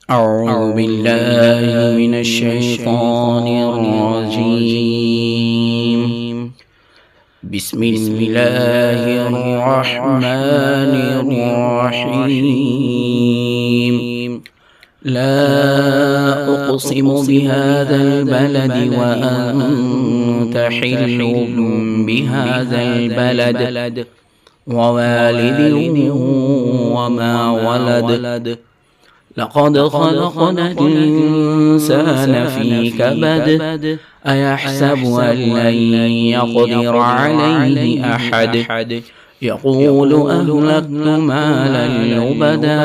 أعوذ بالله من الشيطان الرجيم. بسم الله الرحمن الرحيم. لا أقسم بهذا البلد وأنت حل بهذا البلد ووالد وما ولد. لقد خلقنا الإنسان في كبد. أيحسب أن لن يقدر عليه أحد. يقول أهلكت مالا لبدا.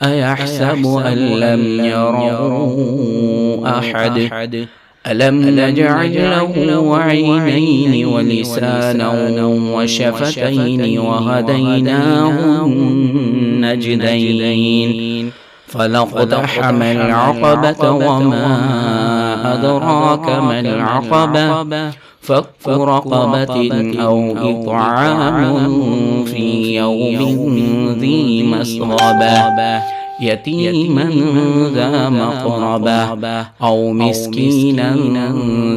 أيحسب أن لم يره أحد. ألم نجعل له عينين ولسانا وشفتين وهديناه النجدين. فلاقتحم العقبة وما أدراك ما العقبة. فك رقبة أو إطعام في يوم ذي مسغبة. يتيما ذا مقربة أو مسكينا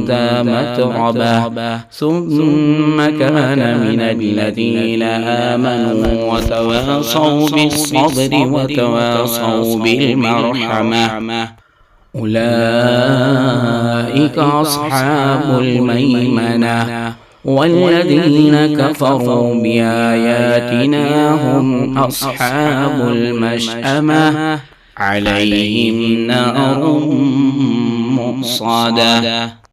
ذا متربة. ثم كان من الذين آمنوا وتواصوا بالصبر وتواصوا بالمرحمة. أولئك أصحاب الميمنة. والذين كفروا بآياتنا هم أصحاب المشأمة. عليهم نار مؤصدة.